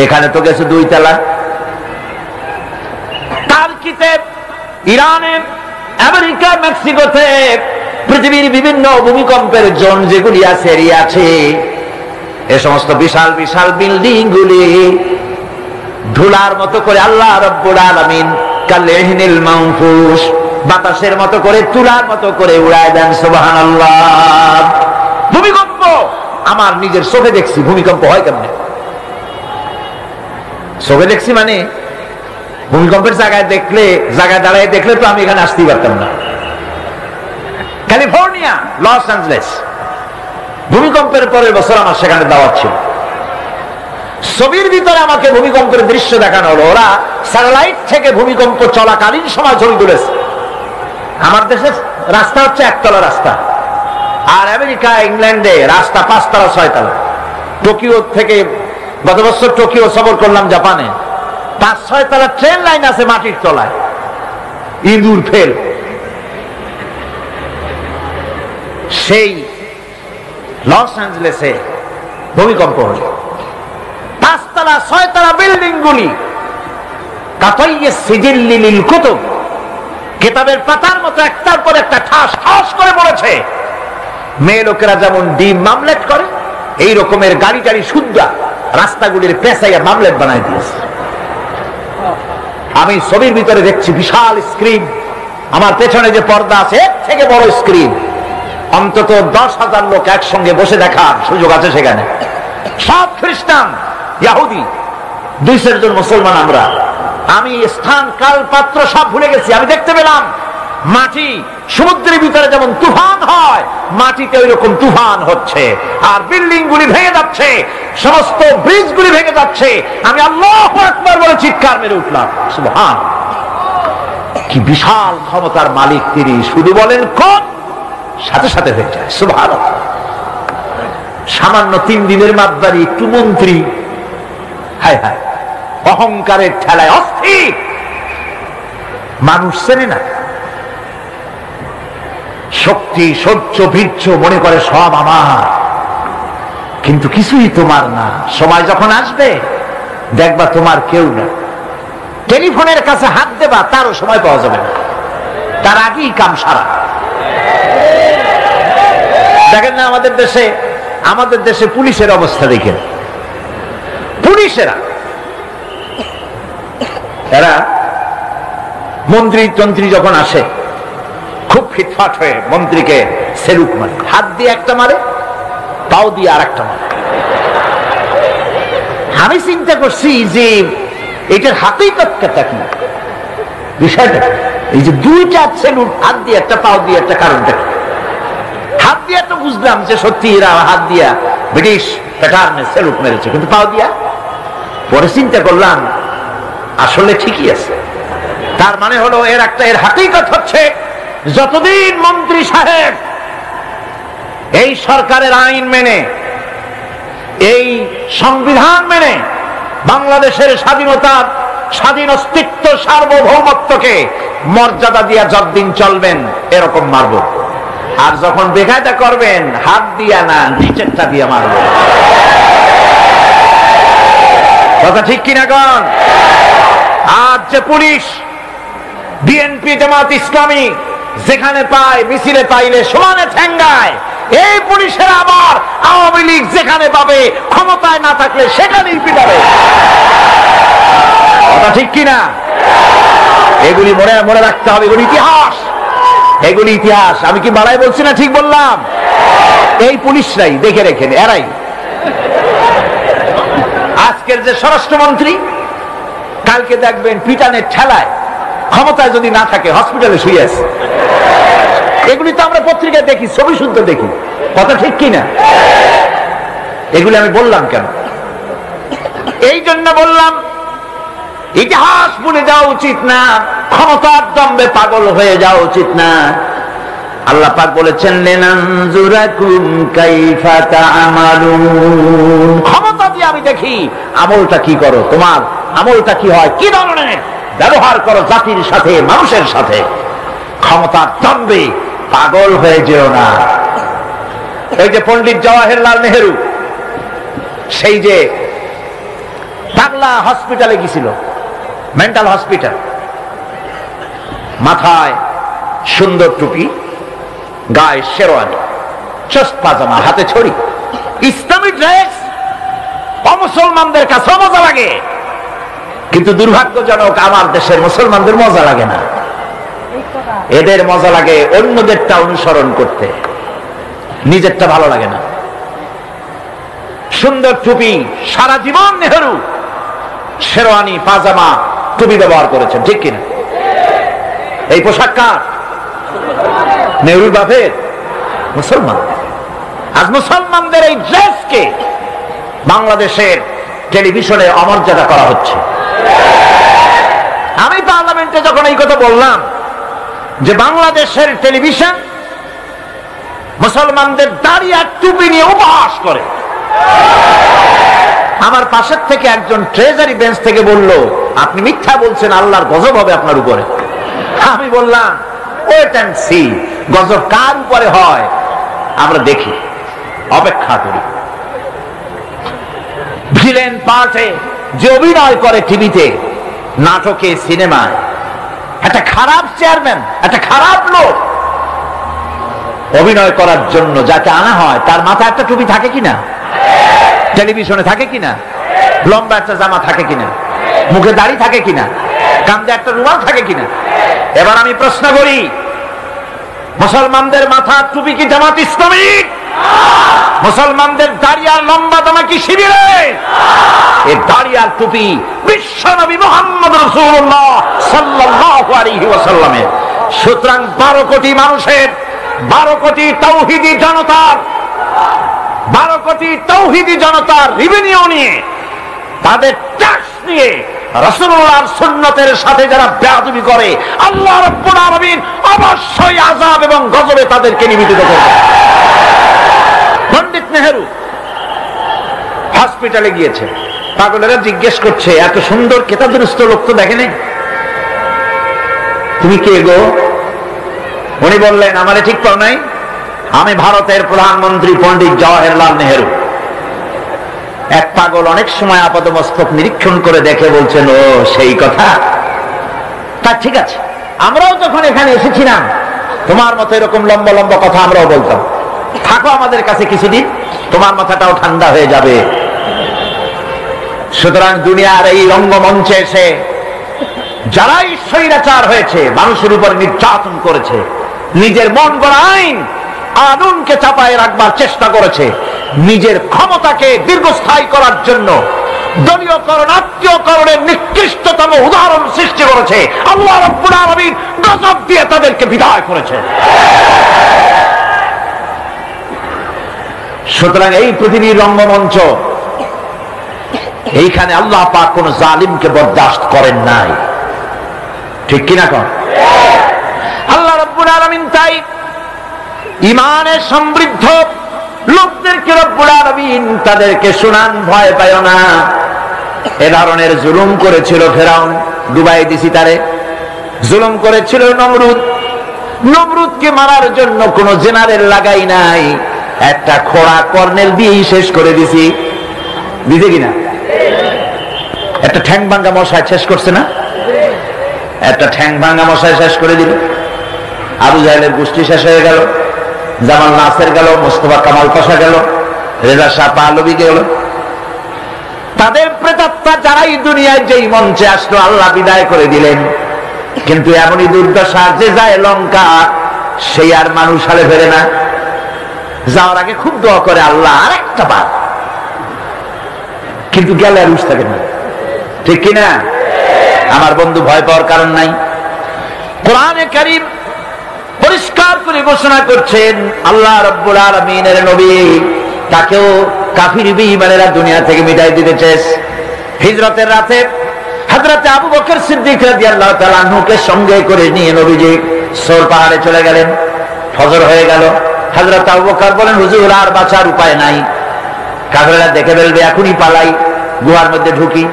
এখানে তো গেছে 2 তলা। টার্কিতে, ইরানে, আমেরিকা, মেক্সিকোতে, পৃথিবীর বিভিন্ন ভূমিকম্পের জোন যেগুলি আছে, এরিয়া আছে, এ সমস্ত বিশাল বিশাল বিল্ডিং গুলি ধুলার মতো করে আল্লাহ রাব্বুল আলামিন কালেহিনিল মানফুস বাতাসের মতো করে, তুলার মতো করে উড়ায় দেন। সুবহানাল্লাহ। ভূমিকম্প আমার নিজের চোখে দেখছি। ভূমিকম্প হয় কেমনে? চোখে দেখছি মানে ভূমিকম্পের জায়গায় দেখলে, জায়গায় দাঁড়ায় দেখলে তো আমি এখানে আসতেই পারতাম না। ক্যালিফোর্নিয়া, লস অ্যাঞ্জেলেস, ভূমিকম্পের পরের বছর আমার সেখানে দাওয়াত ছিল। ছবির ভিতরে আমাকে ভূমিকম্পের দৃশ্য দেখানো হলো। ওরা স্যাটেলাইট থেকে ভূমিকম্প চলাকালীন সময় ছবি তুলেছে। আমার দেশের রাস্তা হচ্ছে 1 তলা রাস্তা, আর আমেরিকা, ইংল্যান্ডে রাস্তা 5 তলা 6 তলা। টোকিও থেকে, গত বছর টোকিও সফর করলাম, জাপানে 5-6 তলা ট্রেন লাইন আছে মাটির তলায়, ইঁদুর ফেল। সেই লস অ্যাঞ্জেলেসে ভূমিকম্প হল। 5 তলা 6 তলা বিল্ডিং গুলি কাতাইয়ে সিজিল্লি লিল কুতুব, কিতাবের পাতার মতো একটার পর একটা ঠাস ঠাস করে পড়েছে। মেয়ে লোকেরা যেমন ডিম মামলেট করে, এই রকমের গাড়ি টাড়ি শুদ্ধা রাস্তাগুলির পেঁচাইয়া মামলেট বানাই দিয়েছে। আমি ছবির ভিতরে দেখছি বিশাল স্ক্রিন, আমার পেছনে যে পর্দা আছে এর থেকে বড় স্ক্রিন। অন্তত 10,000 লোক একসঙ্গে বসে দেখার সুযোগ আছে সেখানে। সব খ্রিস্টান, ইহুদি, 200 জন মুসলমান। আমি স্থান, কাল, পাত্র সব ভুলে গেছি। আমি দেখতে পেলাম মাটি সমুদ্রের ভিতরে যেমন তুফান হয়, মাটিতে ওই রকম তুফান হচ্ছে, আর বিল্ডিং গুলি ভেঙে যাচ্ছে, সমস্ত ব্রিজ গুলি ভেঙে যাচ্ছে। আমি আল্লাহু আকবার বলে চিৎকার মেরে উঠলাম। সুবহান, কি বিশাল ক্ষমতার মালিক তিনি! শুধু বলেন কোন, সাথে সাথে হয়ে যায়। সুবহানাল্লাহ। সামান্য 3 দিনের মাতবাড়ি, একটু মন্ত্রী, হায় হায়, অহংকারের ঠেলায় অস্থির। মানুষ চেনে না, শক্তি, সহ্য, বীর্য মনে করে সব আমার, কিন্তু কিছুই তোমার না। সময় যখন আসবে দেখবা তোমার কেউ না। টেলিফোনের কাছে হাত দেবা, তারও সময় পাওয়া যাবে না, তার আগেই কাম সারা। দেখেন না আমাদের দেশে পুলিশের অবস্থা দেখেন। পুলিশেরা এরা মন্ত্রী তন্ত্রী যখন আসে খুব ফিটফাট হয়ে মন্ত্রীকে সেলুট মারে, হাত দিয়ে একটা মারে, পাও দিয়ে আর একটা মারে। আমি চিন্তা করছি যে এটার হাকিকতটা কি, বিষয়টা এই যে 2টা সেলুট, হাত দিয়ে একটা, পাও দিয়ে একটা, কারণটা কি? হাত দিয়া তো বুঝলাম যে সত্যি এরা হাত দিয়া ব্রিটিশ প্যাটার্নে সেলুট মেরেছে, কিন্তু পাও দিয়া পরে চিন্তা করলাম আসলে ঠিকই আছে। তার মানে হলো এর হাকিকত হচ্ছে, যতদিন মন্ত্রী সাহেব এই সরকারের আইন মেনে, এই সংবিধান মেনে বাংলাদেশের স্বাধীনতা, স্বাধীন অস্তিত্ব, সার্বভৌমত্বকে মর্যাদা দিয়া যতদিন চলবেন এরকম মারব। আর যখন বেকায়দা করবেন, হাত দিয়া না, নিচেরটা দিয়ে মারব। কথা ঠিক কিনা গণ? আজ যে পুলিশ বিএনপি জামাত ইসলামী যেখানে পায় মিছিলে পাইলে সমানে ঠেঙ্গায়। এই পুলিশের আবার আওয়ামী লীগ যেখানে পাবে ক্ষমতায় না থাকলে সেখানেই পিটাবে। কথা ঠিক কিনা? এগুলি মনে রাখতে হবে, এগুলি ইতিহাস, এগুলি ইতিহাস। আমি কি বাড়াই বলছি না ঠিক বললাম? এই পুলিশরাই দেখে রেখেন, এরাই আজকের যে স্বরাষ্ট্রমন্ত্রী, কালকে দেখবেন পিটানের ঠেলায় ক্ষমতায় যদি না থাকে হসপিটালে শুয়ে আছে। এগুলি তো আমরা পত্রিকায় দেখি, ছবি শুদ্ধ দেখি। কথা ঠিক কিনা? এগুলি আমি বললাম কেন? এই জন্য বললাম ইতিহাস ভুলে যাওয়া উচিত না, ক্ষমতার দম্ভে পাগল হয়ে যাওয়া উচিত না। আল্লাহ পাক বলেছেন লিনানজুরাকুম কাইফা তা'মালুন, ক্ষমতা দিয়ে আমি দেখি আমলটা কি করো, তোমার আমলটা কি হয়, কি ধরনের ব্যবহার করো জাতির সাথে, মানুষের সাথে। ক্ষমতার দম্ভে পাগল হয়ে যেও না। এই যে পণ্ডিত জওয়াহরলাল নেহেরু, সেই যে পাগলা হসপিটালে গেছিল, মেন্টাল হসপিটাল, মাথায় সুন্দর টুপি, গায়ে শেরওয়ানি, চোস্ত পাজামা, হাতে ছড়ি, ইসলামী ড্রেস। অমুসলমানদের কাছে মজা লাগে, কিন্তু দুর্ভাগ্যজনক আমার দেশের মুসলমানদের মজা লাগে না। এদের মজা লাগে অন্যদেরটা অনুসরণ করতে, নিজেরটা ভালো লাগে না। সুন্দর টুপি, সারা জীবন নেহেরু শেরওয়ানি, পাজামা, টুপি ব্যবহার করেছেন, ঠিক কিনা? এই পোশাক কার? নেহরুর বাপের, মুসলমান। আজ মুসলমানদের এই ড্রেসকে বাংলাদেশের টেলিভিশনে অমর্যাদা করা হচ্ছে। আমি পার্লামেন্টে যখন এই কথা বললাম যে বাংলাদেশের টেলিভিশন মুসলমানদের দাড়ি আর টুপি নিয়ে উপহাস করে, আমার পাশের থেকে একজন ট্রেজারি বেঞ্চ থেকে বলল, আপনি মিথ্যা বলছেন, আল্লাহর গজব হবে আপনার উপরে। আমি বললাম ওয়েট এন্ড সি, গজব কার উপরে হয় আমরা দেখি, অপেক্ষা করি। ভিলেন পার্টে যে অভিনয় করে টিভিতে, নাটকে, সিনেমায়, একটা খারাপ চেয়ারম্যান, একটা খারাপ লোক অভিনয় করার জন্য যাকে আনা হয় তার মাথায় একটা টুপি থাকে কিনা, টেলিভিশনে থাকে কিনা, লম্বা একটা জামা থাকে কিনা, মুখে দাড়ি থাকে কিনা, কাঁধে একটা রুমাল থাকে কিনা। এবার আমি প্রশ্ন করি, মুসলমানদের মাথার টুপি কি জামাত ইসলামী? মুসলমানদের দাড়ি আর লম্বা জামা কি শিবিরে? এই দাড়ি আর টুপি বিশ্বনবী মুহাম্মদ রাসূলুল্লাহ সাল্লাল্লাহু আলাইহি ওয়াসাল্লামের। সুতরাং 12 কোটি মানুষের, 12 কোটি তাওহীদি জনতার, 12 কোটি তাওহীদি জনতার রেভিনিউ নিয়ে, তাদের ট্যাক্স নিয়ে রাসূলুল্লাহর সুন্নতের সাথে যারা বেয়াদবি করে, আল্লাহ রাব্বুল আলামিন অবশ্যই আযাব এবং গজবে তাদেরকে নিবেদিত করবে। পণ্ডিত নেহেরু হসপিটালে গিয়েছে, পাগলেরা জিজ্ঞেস করছে, এত সুন্দর কেতাদুরুস্ত লোক তো দেখেনি, তুমি কে গো? উনি বললেন, আমারে ঠিক পাও নাই, আমি ভারতের প্রধানমন্ত্রী পণ্ডিত জওয়াহরলাল নেহেরু। এক পাগল অনেক সময় আপাদমস্তক নিরীক্ষণ করে দেখে বলছেন, ও সেই কথা, তা ঠিক আছে, আমরাও যখন এখানে এসেছিলাম তোমার মতো এরকম লম্বা লম্বা কথা আমরাও বলতাম, থাকো আমাদের কাছে কিছুদিন, তোমার মাথাটাও ঠান্ডা হয়ে যাবে। সুতরাং দুনিয়ার এই রঙ্গমঞ্চে এসে যারাই স্বৈরাচার হয়েছে, মানুষের উপর নির্যাতন করেছে, নিজের মন গড়া আইন আনুনকে চাপায় রাখবার চেষ্টা করেছে, নিজের ক্ষমতাকে দীর্ঘস্থায়ী করার জন্য দলীয়করণ, আত্মীয়করণের নিকৃষ্টতম উদাহরণ সৃষ্টি করেছে, আল্লাহ রাব্বুল আলামিন গজব দিয়ে তাদেরকে বিদায় করেছে। সুতরাং এই পৃথিবীর রঙ্গমঞ্চ, এইখানে আল্লাহ পাক কোন জালিমকে বরদাস্ত করেন নাই, ঠিক কিনা কন? আল্লাহ রাব্বুল আলামিন তাই ঈমানের সমৃদ্ধ লোকদেরকে রব্বুল আলামিন তাদেরকে শুনান, ভয় পায় না। এ ধরনের জুলুম করেছিল ফেরাউন, ডুবাই দিছি তারে। জুলুম করেছিল নমরুদ, নমরুদকে মারার জন্য কোন জেনারেল লাগাই নাই, একটা খোড়া কর্নেল দিয়েই শেষ করে দিছি, দিছে কিনা? একটা ঠ্যাং ভাঙ্গা মশায় শেষ করছে না? একটা ঠ্যাং ভাঙা মশাই শেষ করে দিল, আবু জাহেলের গোষ্ঠী শেষ হয়ে গেল, জামাল নাসের গেল, মোস্তফা কামাল পাশা গেল, রেজা শাহ পাহলভী গেল। তাদের প্রেতাত্মা যারাই দুনিয়ায় যেই মঞ্চে আসলো আল্লাহ বিদায় করে দিলেন। কিন্তু এমনই দুর্দশা, যে যায় লঙ্কা সেই আর মানুষ হালে ফেরে না। যাওয়ার আগে খুব দোয়া করে, আল্লাহ আর একটা বার, কিন্তু গেলে আর উঠ থাকে না, ঠিক কিনা? আমার বন্ধু, ভয় পাওয়ার কারণ নাই। কোরআনে কারীম পরিষ্কার করে ঘোষণা করছেন, আল্লাহ রাব্বুল আলামিনের নবী তাকেও কাফির বেঈমানেরা দুনিয়া থেকে বিদায় দিতে চেয়েছে। হিজরতের রাতে হযরতে আবু বকর সিদ্দিক রাদিয়াল্লাহু তাআলা আনহুকে সঙ্গে করে নিয়ে নবীজি সৌর পাহাড়ে চলে গেলেন। ফজর হয়ে গেল। হযরত আবু বকর বলেন, হুজুর আর বাঁচার উপায় নাই, কাফেররা দেখে ফেলবে, এখনই পালাই, গুহার মধ্যে ঢুকি।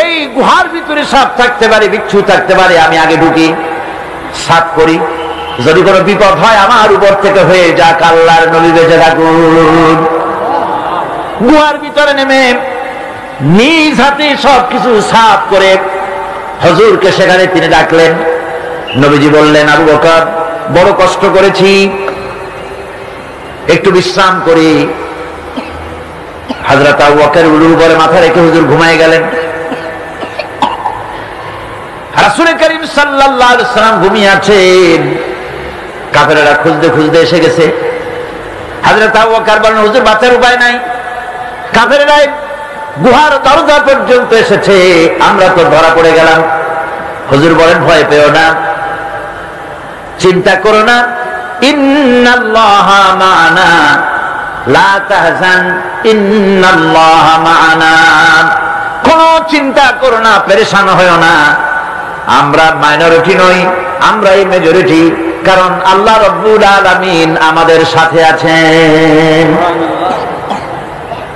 এই গুহার ভিতরে সাপ থাকতে পারে, বিচ্ছু থাকতে পারে, আমি আগে ঢুকি, সাপ করি, যদি কোনো বিপদ হয় আমার উপর থেকে হয়ে যাক, আল্লাহর নবী বেঁচে থাকুন। গুহার ভিতরে নেমে নিজ হাতে সবকিছু সাফ করে হুজুরকে সেখানে তিনি ডাকলেন। নবীজি বললেন, আবু বকর বড় কষ্ট করেছি, একটু বিশ্রাম করি। হযরত আবু বকর উলুর উপরে মাথা রেখে হুজুর ঘুমায় গেলেন। রাসূল করিম সাল্লাল্লাহু আলাইহি ওয়াসাল্লাম ঘুমিয়ে আছেন। কাফেররা খুঁজতে খুঁজতে এসে গেছে। হযরত আবু বকর বলেন, হুজুর বাঁচার উপায় নাই, কাফেররা গুহার দরজা পর্যন্ত এসেছে, আমরা তো ধরা পড়ে গেলাম। হুজুর বলেন, ভয় পেও না, চিন্তা করো না, ইন্নাল্লাহা মা'ানা, লা তাহজান, ইন্নাল্লাহা মা'ানা। কোনো চিন্তা করো না, পেরেশান হয়ো না, আমরা মাইনরিটি নই, আমরাই মেজরিটি, কারণ আল্লাহ রাব্বুল আলামিন আমাদের সাথে আছেন।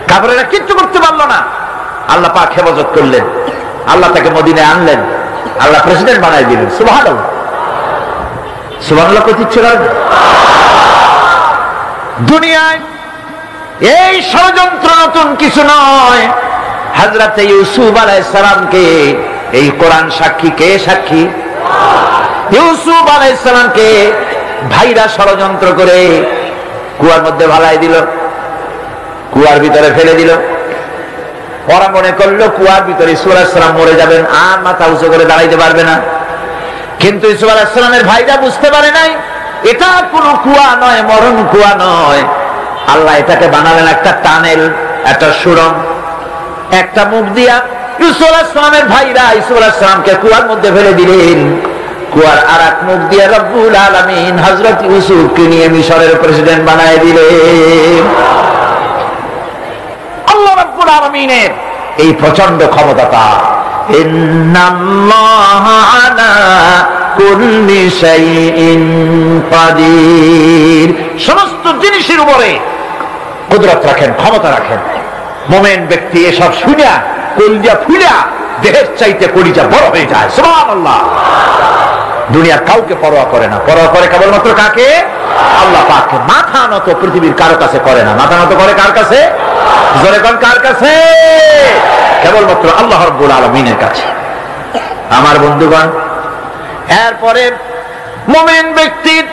কাফেররা কিচ্ছু করতে পারলো না, আল্লাহ পাক হেফাজত করলেন, আল্লাহ তাকে মদিনায় আনলেন, আল্লাহ প্রেসিডেন্ট বানাই দিলেন। সুবহানাল্লাহ, সুবহানাল্লাহ কত ইচ্ছে করে। দুনিয়ায় এই ষড়যন্ত্র নতুন কিছু নয়। হযরত ইউসুফ আলাইহিস সালামকে এই কোরআন সাক্ষী, কে সাক্ষী? ইউসুফ আলাইহিস সালামকে ভাইরা ষড়যন্ত্র করে কুয়ার মধ্যে ভালাই দিল, কুয়ার ভিতরে ফেলে দিল। ওরা মনে করলো কুয়ার ভিতরে ইউসুফ আলাইহিস সালাম মরে যাবেন, আর মাথা উঁচু করে দাঁড়াইতে পারবে না। কিন্তু ইউসুফ আলাইহিস সালামের ভাইরা বুঝতে পারে নাই এটা কোনো কুয়া নয়, মরণ কুয়া নয়। আল্লাহ এটাকে বানালেন একটা টানেল, একটা সুড়ঙ্গ, একটা মুখ দিয়া ইউসুফ আলাইহিস সালামের ভাইরা ইউসুফ আলাইহিস সালামকে কুয়ার মধ্যে ফেলে দিলেন। কুয়ার আরেক মুখ দিয়ে রব্বুল আলামিন হযরত ইউসুফকে নিয়ে মিশরের প্রেসিডেন্ট বানায় দিলেন। আল্লাহ রব্বুল আলামিনের এই প্রচন্ড ক্ষমতা। ইন্নাল্লাহা আলা কুল্লি শাইইন কাদির, সমস্ত জিনিসের উপরে কুদরত রাখেন, ক্ষমতা রাখেন। মুমিন ব্যক্তি এসব শুনিয়া কলিজা ফুলা দেহের চাইতে কলিজা বড় হয়ে যায়। সুবহানাল্লাহ। দুনিয়ার কাউকে পরোয়া করে না, পরোয়া করে কেবলমাত্র কাকে? আল্লাহ পাককে। মাথা নত পৃথিবীর কারো কাছে করে না, মাথা নত করে কার কাছে? জোরে কোন কার কাছে? কেবলমাত্র আল্লাহ রাব্বুল আলামিনের কাছে। আমার বন্ধুগণ, এরপরে মুমিন ব্যক্তির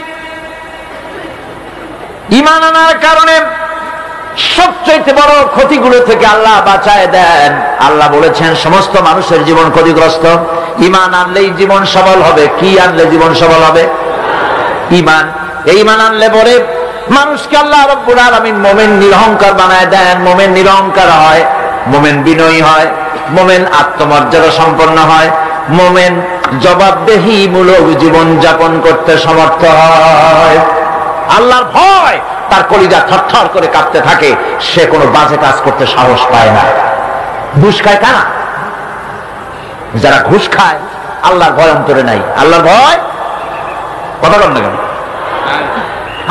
ঈমান আনার কারণে সবচেয়ে বড় ক্ষতিগুলো থেকে আল্লাহ বাঁচায় দেন। আল্লাহ বলেছেন সমস্ত মানুষের জীবন ক্ষতিগ্রস্ত, ঈমান আনলেই জীবন সবল হবে। কি আনলে জীবন সবল হবে? ঈমান। এই ঈমান আনলে পরে মানুষকে আল্লাহ রাব্বুল আলামিন মুমিন নিরহংকার বানায় দেন। মুমিন নিরহংকার হয়, মুমিন বিনয়ী হয়, মুমিন আত্মমর্যাদা সম্পন্ন হয়, মুমিন জবাবদেহিমূলক জীবন যাপন করতে সমর্থ হয়। আল্লাহর ভয় তার কলিজা থরথর করে কাঁপতে থাকে, সে কোনো বাজে কাজ করতে সাহস পায় না। ঘুষ খায় কারা? যারা ঘুষ খায়, আল্লাহর ভয় অন্তরে নাই। আল্লাহর ভয়, কথা বল না কেন?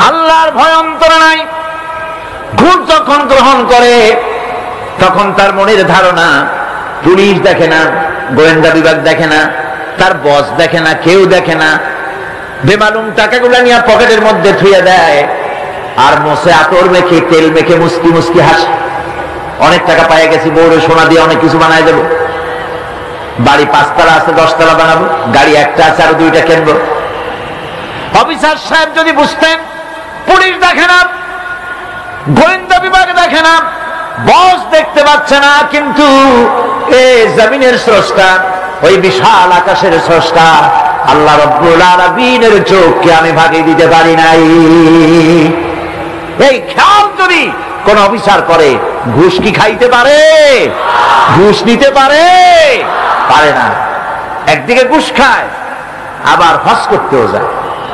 আল্লাহর ভয় অন্তরে নাই। ঘুষ যখন গ্রহণ করে তখন তার মনের ধারণা পুলিশ দেখে না, গোয়েন্দা বিভাগ দেখে না, তার বস দেখে না, কেউ দেখে না। বেমালুম টাকাগুলা নিয়ে পকেটের মধ্যে থুয়ে দেয়, আর মোছে আতর মেখে তেল মেখে মুস্কি মুস্কি হাসে। অনেক টাকা পাইয়া গেছি, বউরে সোনা দিয়ে অনেক কিছু বানায় দেবো। বাড়ি 5 তলা আছে 10 তলা বানাবো, গাড়ি একটা আছে আর 2টা কিনবো। অফিসার সাহেব যদি বুঝতেন, পুলিশ দেখে না, গোয়েন্দা বিভাগ দেখে না, বস দেখতে পাচ্ছে না, কিন্তু এই জমিনের স্রষ্টা, ওই বিশাল আকাশের স্রষ্টা আল্লাহ রাব্বুল আলামিনের চোখকে আমি ভাগে দিতে পারি নাই। এই খেয়াল যদি কোন অফিসার করে, ঘুষ কি খাইতে পারে? ঘুষ নিতে পারে? পারে না। একদিকে ঘুষ খায়, আবার হজ করতেও যায়,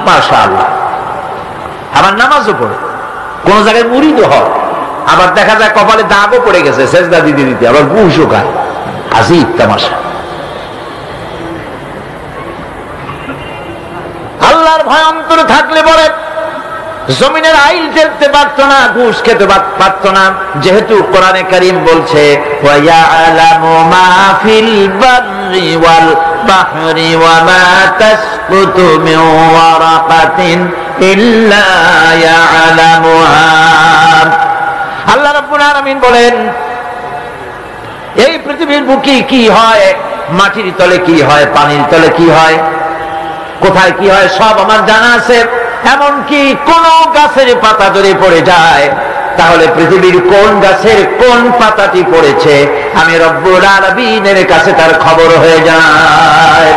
মাশাআল্লাহ, আবার নামাজও পড়ে, কোন জায়গায় মুরিদও হয়, আবার দেখা যায় কপালে দাগও পড়ে গেছে সেজদা দিতে দিতে, আবার ঘুষও খায়। আজিব তামাশা। আল্লাহর ভয় অন্তরে থাকলে পরে জমিনের আইল ঠেলতে পারত না, ঘুষ খেতে পারত না, যেহেতু কোরআনে কারীম বলছে ওয়ায়ালামু মা ফিল বাররি ওয়াল বাহরি ওয়া মা তাসকুতু মিন ওয়ারাকাতিন ইল্লা ইয়ালামুহা। আল্লাহ রাব্বুল আলামিন বলেন, এই পৃথিবীর বুকে কি হয়, মাটির তলে কি হয়, পানির তলে কি হয়, কোথায় কি হয়, সব আমার জানা আছে। এমনকি কোন গাছের পাতা যদি পড়ে যায়, তাহলে পৃথিবীর কোন গাছের কোন পাতাটি পড়েছে আমি রব্বুল আলামিনের কাছে তার খবর হয়ে যায়।